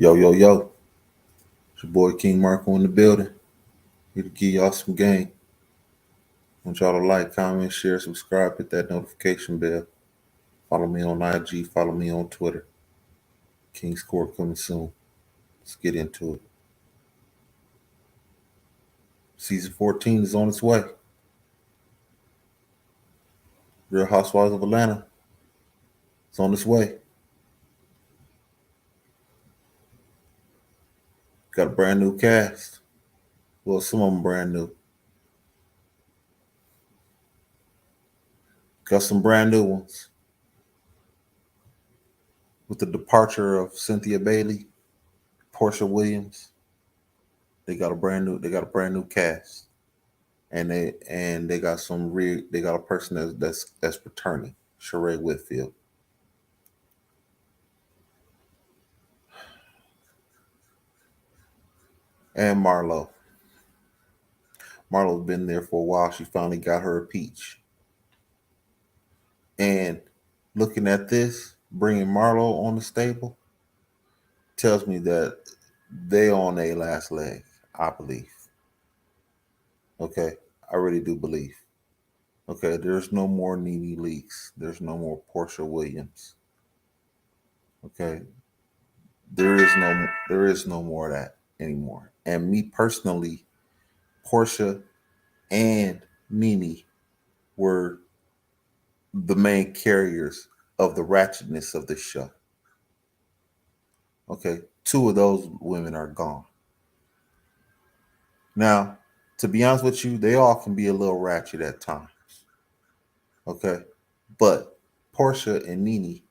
Yo, yo, yo. It's your boy King Marko in the building. Here to give y'all some game. Want y'all to like, comment, share, subscribe, hit that notification bell. Follow me on IG, follow me on Twitter. King Score coming soon. Let's get into it. Season 14 is on its way. Real Housewives of Atlanta is on its way. Got a brand new cast. Well, some of them brand new. Got some brand new ones. With the departure of Cynthia Bailey, Portia Williams, they got a brand new cast. And they got they got a person that's returning, Sheree Whitfield. And Marlo. Marlo's been there for a while. She finally got her a peach. And looking at this, bringing Marlo on the stable tells me that they on their last leg, I believe. Okay, I really do believe. Okay, there's no more Nene Leaks. There's no more Portia Williams. Okay, there is no more of that anymore. And me personally, Portia and Nene were the main carriers of the ratchetness of the show. Okay, two of those women are gone. Now, to be honest with you, they all can be a little ratchet at times. Okay, but Portia and Nene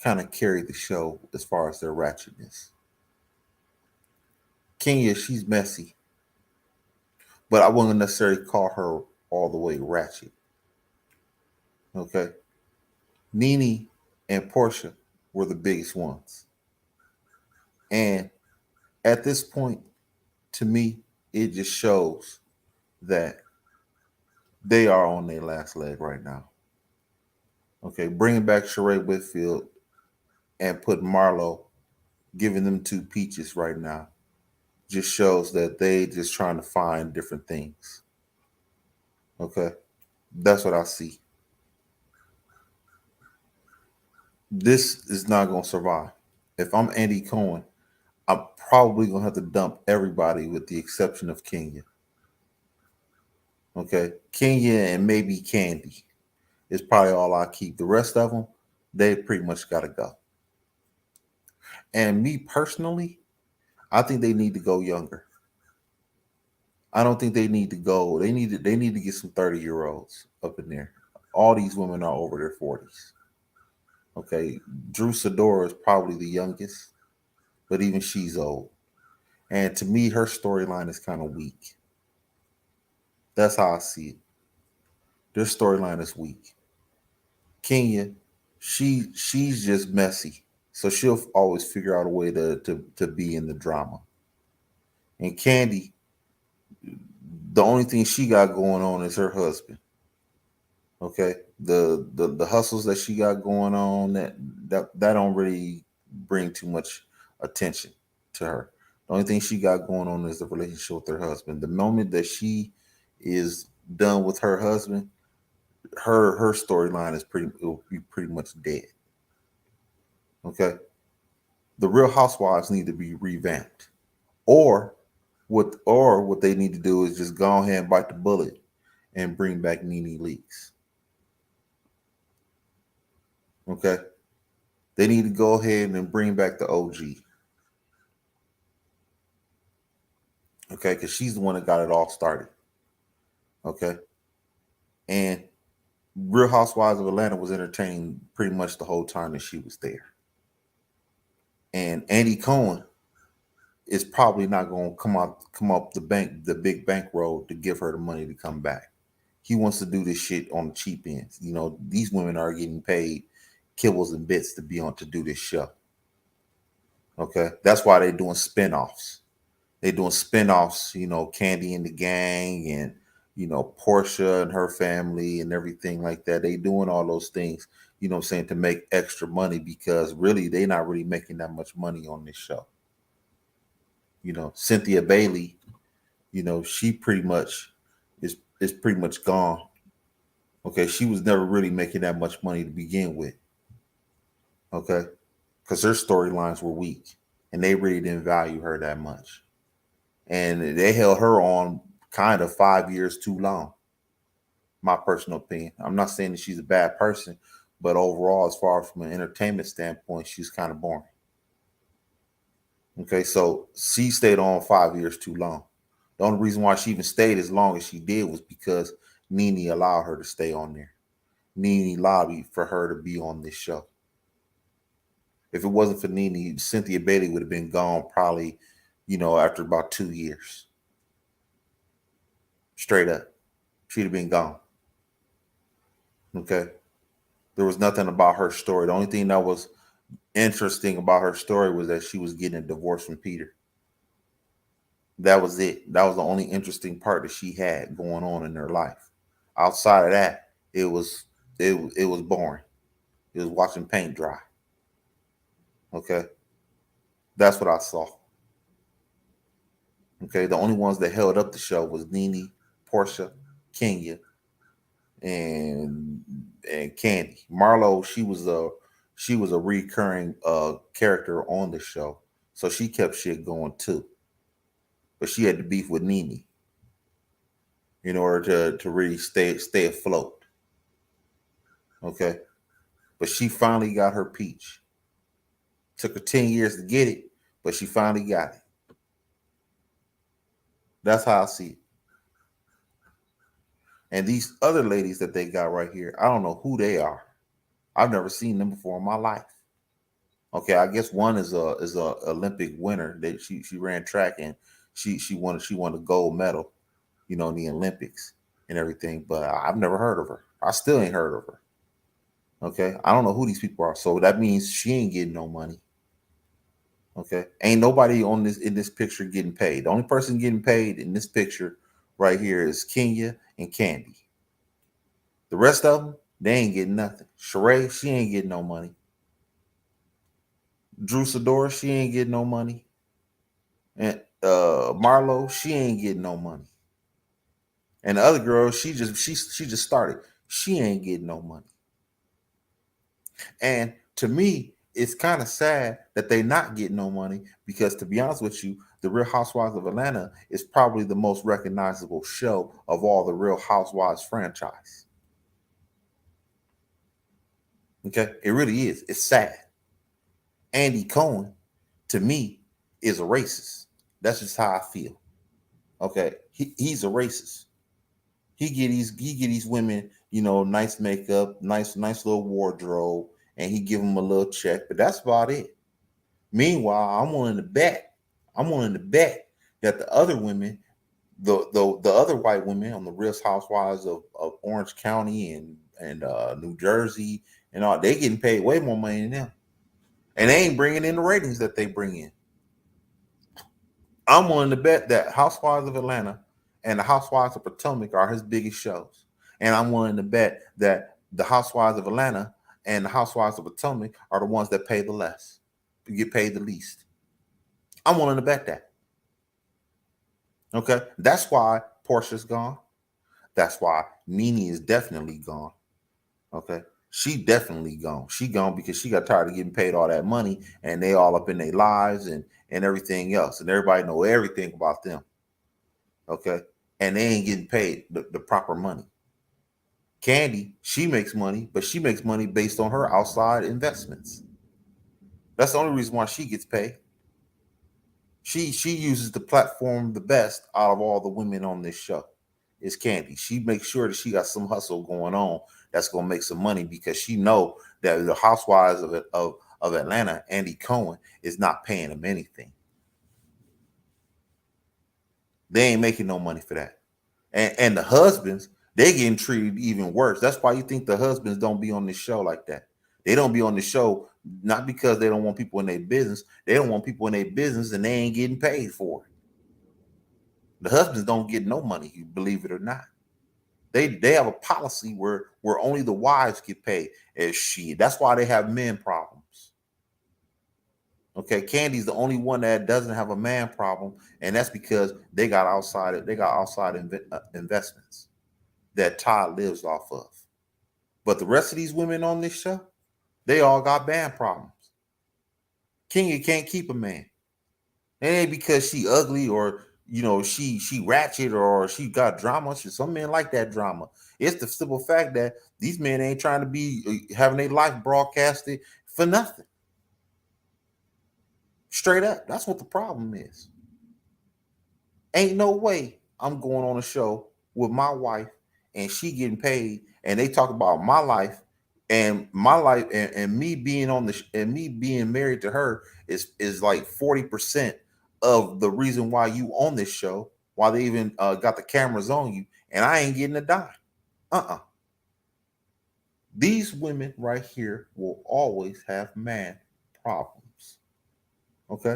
kind of carried the show as far as their ratchetness. Kenya, she's messy, but I wouldn't necessarily call her all the way ratchet. Okay, Nene and Portia were the biggest ones. And at this point, to me, it just shows that they are on their last leg right now. Okay, bringing back Sheree Whitfield and putting Marlo, giving them two peaches right now, just shows that they just trying to find different things. Okay, that's what I see. This is not going to survive. If I'm Andy Cohen, I'm probably going to have to dump everybody with the exception of Kenya. Okay, Kenya and maybe Candy is probably all I keep. The rest of them, they pretty much got to go. And me personally, I think they need to go younger. I don't think they need to go. They need to get some 30-year-olds up in there. All these women are over their 40s. Okay. Drew Sidora is probably the youngest, but even she's old. And to me, her storyline is kind of weak. That's how I see it. Their storyline is weak. Kenya, she's just messy. So she'll always figure out a way to be in the drama. And Candy, the only thing she got going on is her husband. Okay, the hustles that she got going on that don't really bring too much attention to her. The only thing she got going on is the relationship with her husband. The moment that she is done with her husband, her storyline is pretty it will be pretty much dead. Okay, the Real Housewives need to be revamped, or what they need to do is just go ahead and bite the bullet and bring back Nene Leaks. Okay, they need to go ahead and bring back the OG. Okay, because she's the one that got it all started. Okay, and Real Housewives of Atlanta was entertaining pretty much the whole time that she was there. And Andy Cohen is probably not going to come up the big bank road to give her the money to come back. He wants to do this shit on the cheap ends. You know, these women are getting paid kibbles and bits to be on to do this show. Okay, that's why they're doing spinoffs. They're doing spinoffs. You know, Candy and the Gang, and Portia and her family and everything like that. They doing all those things. You know what I'm saying, to make extra money, because really they're not really making that much money on this show. Cynthia Bailey, she pretty much is pretty much gone. Okay, she was never really making that much money to begin with. Okay, because her storylines were weak, and they really didn't value her that much, and they held her on kind of 5 years too long. My personal opinion. I'm not saying that she's a bad person, but overall, as far as from an entertainment standpoint, she's kind of boring. Okay, so she stayed on 5 years too long. The only reason why she even stayed as long as she did was because Nene allowed her to stay on there. Nene lobbied for her to be on this show. If it wasn't for Nene, Cynthia Bailey would have been gone probably, after about 2 years. Straight up. She'd have been gone. Okay. There was nothing about her story. The only thing that was interesting about her story was that she was getting a divorce from Peter. That was it. That was the only interesting part that she had going on in her life. Outside of that, it was boring. It was watching paint dry. Okay. That's what I saw. Okay. The only ones that held up the show was Nene, Portia, Kenya, and Candy. Marlo, she was a recurring character on the show. So she kept shit going too. But she had to beef with Nene in order to really stay afloat. Okay. But she finally got her peach. Took her 10 years to get it, but she finally got it. That's how I see it. And these other ladies that they got right here, I don't know who they are. I've never seen them before in my life. Okay, I guess one is a Olympic winner. That she ran track and she won a gold medal, in the Olympics and everything. But I've never heard of her. I still ain't heard of her. Okay, I don't know who these people are. So that means she ain't getting no money. Okay, ain't nobody on this in this picture getting paid. The only person getting paid in this picture right here is Kenya and Candy. The rest of them, they ain't getting nothing. Sheree, she ain't getting no money. Drew Sidora, she ain't getting no money. And Marlo, she ain't getting no money. And the other girl, she just started. She ain't getting no money. And to me, it's kind of sad that they not getting no money because, to be honest with you, the Real Housewives of Atlanta is probably the most recognizable show of all the Real Housewives franchise. Okay, it really is. It's sad. Andy Cohen, to me, is a racist. That's just how I feel. Okay, he's a racist. He get these women, nice makeup, nice little wardrobe, and he give them a little check, but that's about it. Meanwhile, I'm willing to bet that the other women, the other white women on the Real Housewives of Orange County and New Jersey and all, they getting paid way more money than them, and they ain't bringing in the ratings that they bring in. I'm willing to bet that Housewives of Atlanta and the Housewives of Potomac are his biggest shows. And I'm willing to bet that the Housewives of Atlanta and the Housewives of Potomac are the ones that pay the less, get paid the least. I'm willing to bet that. Okay. That's why Portia's gone. That's why Nene is definitely gone. Okay. She definitely gone. She gone because she got tired of getting paid all that money and they all up in their lives and everything else. And everybody know everything about them. Okay. And they ain't getting paid the proper money. Candy, she makes money, but she makes money based on her outside investments. That's the only reason why she gets paid. She uses the platform the best out of all the women on this show. Is Candy. She makes sure that she got some hustle going on that's gonna make some money because she know that the Housewives of Atlanta, Andy Cohen, is not paying them anything. They ain't making no money for that. And the husbands, they getting treated even worse. That's why you think the husbands don't be on this show like that. They don't be on the show not because they don't want people in their business. They don't want people in their business and they ain't getting paid for it. The husbands don't get no money, you believe it or not. They have a policy where only the wives get paid. As she. That's why they have men problems. Okay, Candy's the only one that doesn't have a man problem, and that's because they got outside investments that Todd lives off of. But the rest of these women on this show, they all got man problems. Kenya can't keep a man. It ain't because she ugly or she ratchet or she got drama. Some men like that drama. It's the simple fact that these men ain't trying to be having their life broadcasted for nothing. Straight up, that's what the problem is. Ain't no way I'm going on a show with my wife and she getting paid and they talk about my life and me being and me being married to her is like 40% of the reason why you on this show, why they even got the cameras on you, and I ain't getting a dime. Uh-uh. These women right here will always have man problems. Okay.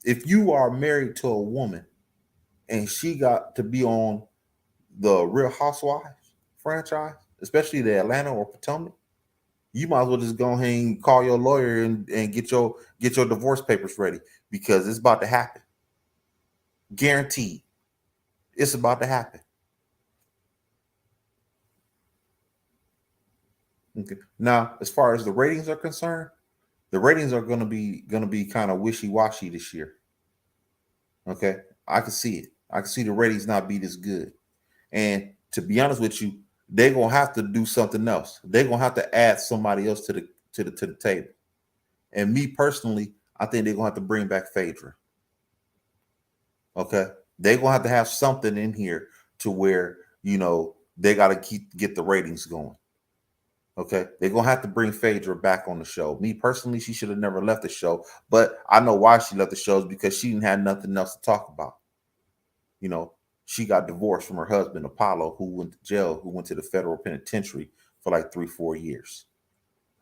If you are married to a woman and she got to be on the Real Housewives franchise, especially the Atlanta or Potomac, you might as well just go ahead and call your lawyer and get your divorce papers ready because it's about to happen. Guaranteed. It's about to happen. Okay. Now, as far as the ratings are concerned, the ratings are gonna be kind of wishy-washy this year. Okay. I can see it. I can see the ratings not be this good. And to be honest with you, they're gonna have to do something else. They're gonna have to add somebody else to the table. And me personally, I think they're gonna have to bring back Phaedra. Okay, they're gonna have to have something in here to where they gotta get the ratings going. Okay, they're gonna have to bring Phaedra back on the show. Me personally, she should have never left the show, but I know why she left the show is because she didn't have nothing else to talk about. You know, she got divorced from her husband Apollo, who went to jail, who went to the federal penitentiary for like 3-4 years.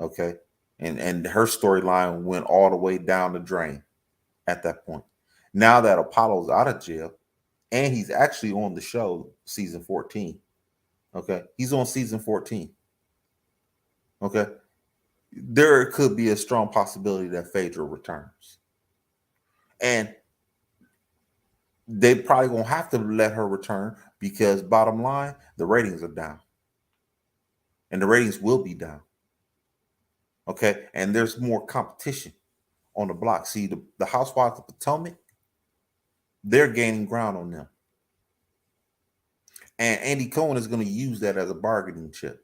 Okay, and her storyline went all the way down the drain at that point. Now that Apollo's out of jail and he's actually on the show season 14. Okay, he's on season 14. Okay, there could be a strong possibility that Phaedra returns, and they probably gonna have to let her return because bottom line, the ratings are down, and the ratings will be down. Okay, and there's more competition on the block. See, the Housewives of Potomac, they're gaining ground on them, and Andy Cohen is going to use that as a bargaining chip.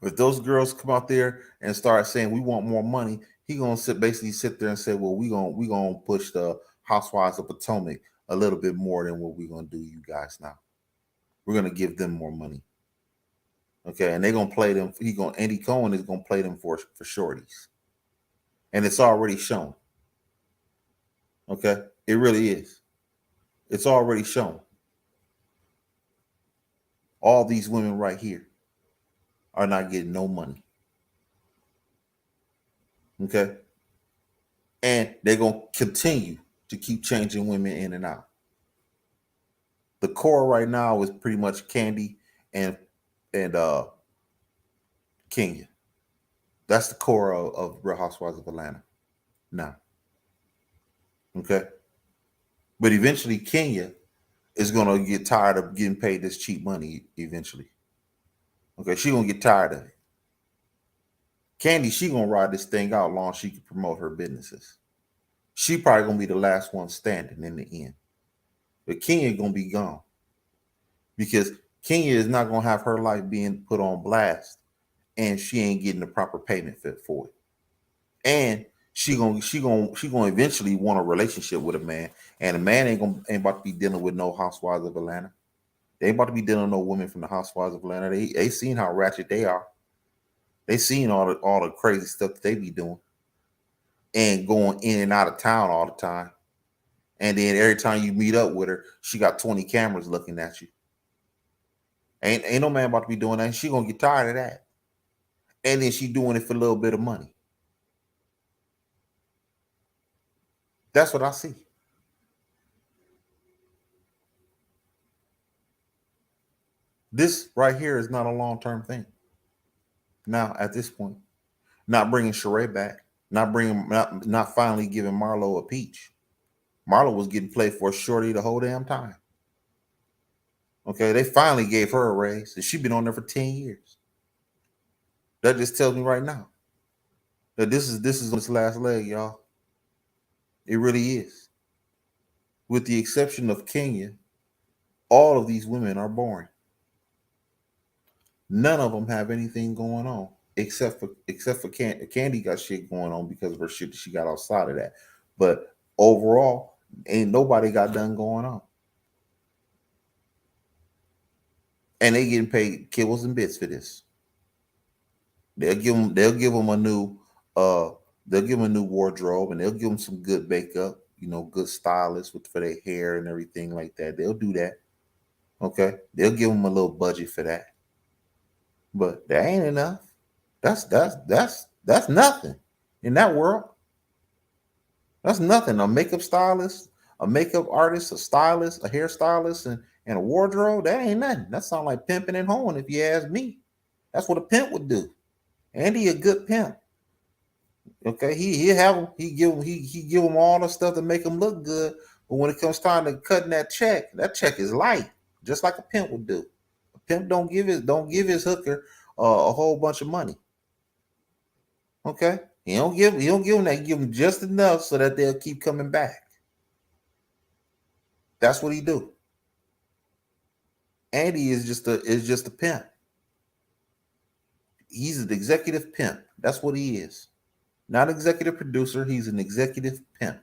If those girls come out there and start saying we want more money, he gonna basically sit there and say, well, we gonna push the Housewives of Potomac a little bit more than what we're gonna do you guys now. We're gonna give them more money. Okay, and they're gonna play them. Andy Cohen is gonna play them for shorties. And it's already shown. Okay, it really is. It's already shown. All these women right here are not getting no money. Okay. And they're gonna continue to keep changing women in and out. The core right now is pretty much Candy and Kenya. That's the core of Real Housewives of Atlanta now. Okay. But eventually Kenya is gonna get tired of getting paid this cheap money eventually. Okay, she gonna get tired of it. Candy, she gonna ride this thing out long she can promote her businesses. She probably gonna be the last one standing in the end. But Kenya gonna be gone because Kenya is not gonna have her life being put on blast, and she ain't getting the proper payment fit for it. And she gonna eventually want a relationship with a man, and a man ain't about to be dealing with no Housewives of Atlanta. They ain't about to be dealing with no women from the Housewives of Atlanta. They seen how ratchet they are. They seen all the crazy stuff that they be doing and going in and out of town all the time. And then every time you meet up with her, she got 20 cameras looking at you. Ain't no man about to be doing that. She gonna get tired of that. And then she doing it for a little bit of money. That's what I see. This right here is not a long-term thing. Now, at this point, not bringing Sheree back. not finally giving Marlo a peach. Marlo was getting played for a shorty the whole damn time. Okay, they finally gave her a raise, and she been on there for 10 years. That just tells me right now that this is on its last leg, y'all. It really is. With the exception of Kenya, all of these women are boring. None of them have anything going on except for Candy got shit going on because of her shit that she got outside of that. But overall, ain't nobody got done going on, and they getting paid kibbles and bits for this. They'll give them a new uh they'll give them a new wardrobe, and they'll give them some good makeup, good stylists for their hair and everything like that. They'll do that. Okay, they'll give them a little budget for that, but that ain't enough. That's nothing in that world. That's nothing. A makeup stylist, a makeup artist, a stylist, a hairstylist, and a wardrobe. That ain't nothing. That sounds like pimping and hoeing, if you ask me. That's what a pimp would do. Andy a good pimp. Okay, he give them all the stuff to make them look good, but when it comes time to cutting that check is light, just like a pimp would do. A pimp don't give his hooker a whole bunch of money. Okay, he don't give them that. He give them just enough so that they'll keep coming back. That's what he do. Andy is just a pimp. He's an executive pimp. That's what he is. Not executive producer. He's an executive pimp.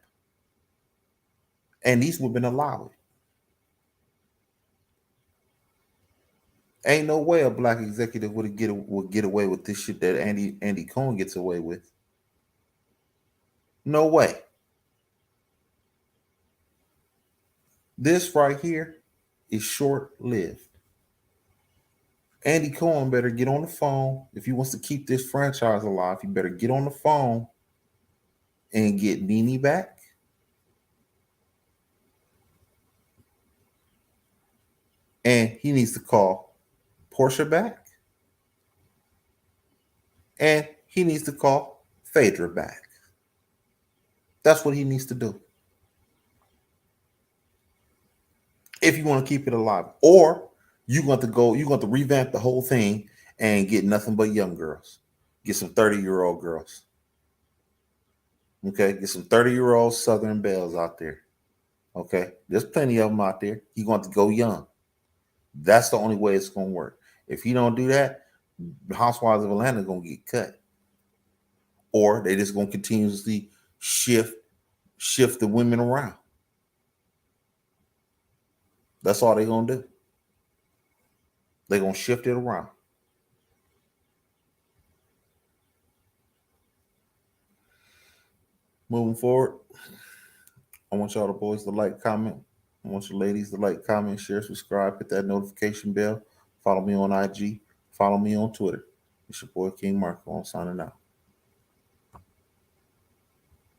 And these women allow it. Ain't no way a black executive would get away with this shit that Andy Cohen gets away with. No way. This right here is short lived. Andy Cohen better get on the phone if he wants to keep this franchise alive. He better get on the phone and get Nene back, and he needs to call Portia back, and he needs to call Phaedra back. That's what he needs to do if you want to keep it alive. Or you going to revamp the whole thing and get nothing but young girls. Get some 30-year-old girls. Okay, get some 30-year-old Southern belles out there. Okay, there's plenty of them out there. You're going to go young. That's the only way it's going to work. If he don't do that, the Housewives of Atlanta are going to get cut, or they just going to continuously shift the women around. That's all they're going to do. They're going to shift it around. Moving forward, I want y'all the boys to like, comment. I want you ladies to like, comment, share, subscribe, hit that notification bell. Follow me on IG. Follow me on Twitter. It's your boy King Marko. I'm signing out.